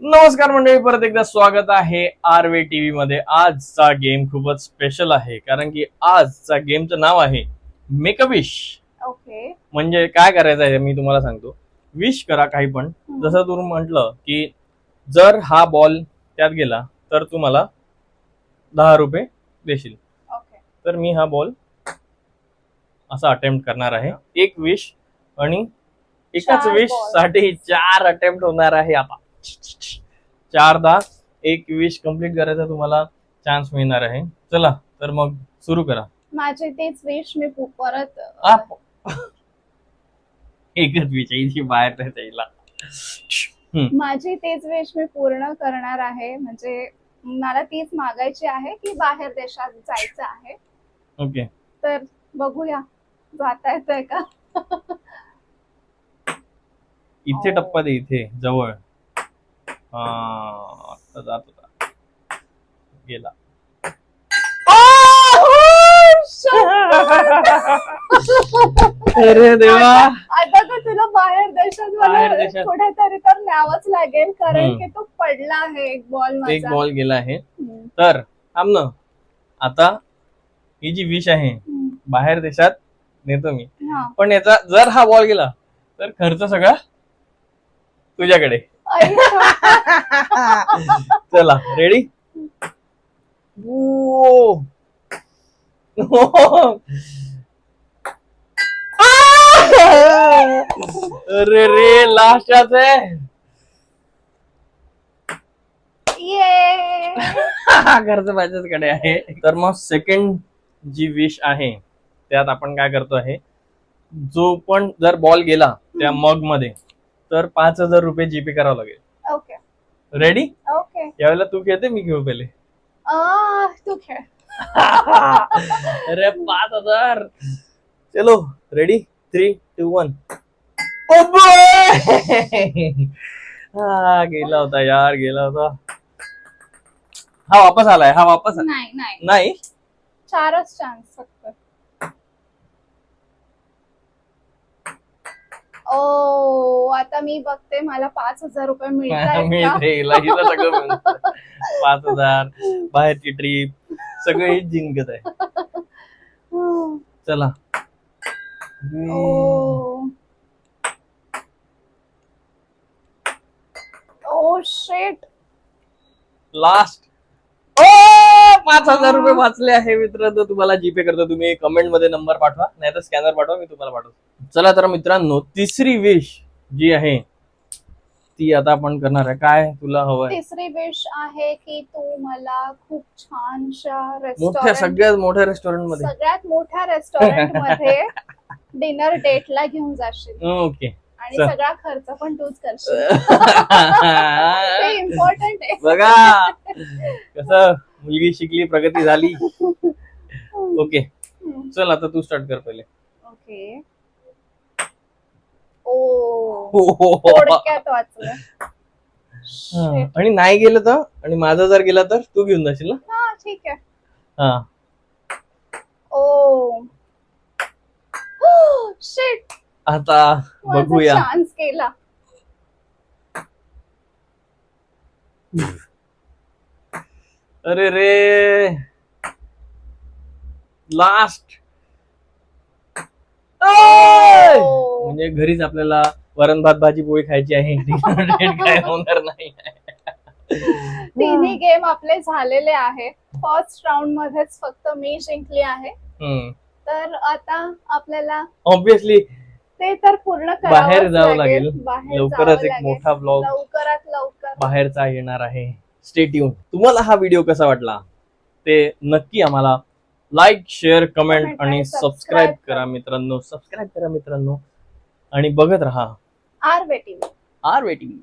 नमस्कार मंडळी, परत एकदा स्वागत आहे आरवे टीव्ही मध्ये. आजचा गेम खूपच स्पेशल आहे कारण की आजचा गेमचं नाव आहे मेक अ विश. ओके. म्हणजे काय करायचं आहे मी तुम्हाला सांगतो. विश करा काही पण. जसं तू म्हटलं की जर हा बॉल त्यात गेला तर तू मला 10 रुपये देशील. ओके. तर मी हा बॉल असा अटेम्प्ट करणार आहे. एक विश आणि एकाच 4 विश balls. साठी 4 अटेम्प्ट होणार आहे. आता 4दा एक विश कंप्लीट करायचा तुम्हाला चान्स मिळणार आहे. चला तर मग सुरू करा. माझी तीच विश मी परत आप एकच विश आहे बाहेर त्याला. माझी तीच विश मी पूर्ण करणार आहे. म्हणजे मला तीच मागायची आहे की बाहेर देशात जायचं आहे. ओके, तर बघूया जाता येतंय का. इथे टप्पा दे, इथे जवळ. आता जात होता, गेला. अरे देवा, आता तर तुला बाहेर देशात बाहेर मला देशात. कुठेतरी तर न्यावंच लागेल कारण की तो पडला आहे एक बॉल माझा. एक बॉल गेला आहे. तर थांब ना, आता ही जी विश आहे बाहेर देशात नेतो मी. हा. पण याचा जर हा बॉल गेला तर खर्च सगळा तुझ्याकडे. चला रेडी. अरे रे, लास्टच आहे. ये. खर्च माझ्याचकडे आहे. तर मग सेकंड जी विश आहे त्यात आपण काय करतो आहे, जो पण जर बॉल गेला त्या मग मध्ये तर 5,000 रुपये जीपे करावं लागेल. ओके. रेडी? ओके. यावेळेला तू खेळते मी घेऊ पहिले. तू खेळ. अरे 5,000. चलो रेडी, 3, 2, 1. हा गेला होता यार, गेला होता. हा वापस आलाय, हा वापस नाही नाही नाही. 4च चान्स फक्त. ओ आता मी बघते मला 5,000 रुपये मिळतात मी का? हिला सगळं मिळतं. 5,000, बाहेरची ट्रिप, सगळं हेच जिंकत आहे. चला. ओ ओ शिट. लास्ट. ओ 5,000 रुपये वाचले आहे मित्रांनो. तुम्हाला जीपे करतो. तुम्ही कमेंट मध्ये नंबर पाठवा, नाही तर स्कॅनर पाठवा, मी तुम्हाला पाठवतो. चला तर मित्रांनो, तिसरी विश जी आहे ती आता आपण करणार आहे. काय तुला हवंय? तिसरी विश आहे की तू मला खूप छानशा मोठ्या, सगळ्यात मोठ्या रेस्टॉरंट मध्ये, सगळ्यात मोठ्या रेस्टॉरंट मध्ये डिनर डेटला घेऊन जाशील. ओके. आणि चल. सगळा खर्च पण तूच करशील. ते इम्पॉर्टंट आहे. बघा कसं मुलगी शिकली, प्रगती झाली. ओके चल, आता तू स्टार्ट कर पहिले. ओके. ओ थोडक्यात वाचलं. Shit. आणि नाही गेलं तर, आणि माझा जर गेला तर तू घेऊन जाशील ना. हा ठीक आहे. हा ओ शिट. आता बघूया. चान्स केला. अरे रे, लास्ट. म्हणजे घरीच आपल्याला वरण भात भाजी पोळी खायची आहे. काय होणार नाही. तिन्ही गेम आपले झालेले आहे. फर्स्ट राऊंड मध्येच फक्त मी जिंकली आहे. तर आता आपल्याला ऑब्विसली ते तर पूर्ण बाहेर जावं लागेल. बाहेर लवकरच जावं एक लागेल. मोठा ब्लॉग लवकरात लवकर बाहेरचा येणार आहे. Stay tune. तुम्हाला हा व्हिडिओ कसा वाटला ते नक्की आम्हाला लाईक, शेअर, कमेंट Comment आणि आणि सबस्क्राईब subscribe करा मित्रांनो. सबस्क्राईब करा मित्रांनो आणि बघत राहा आरवे टीव्ही. आरवे टीव्ही.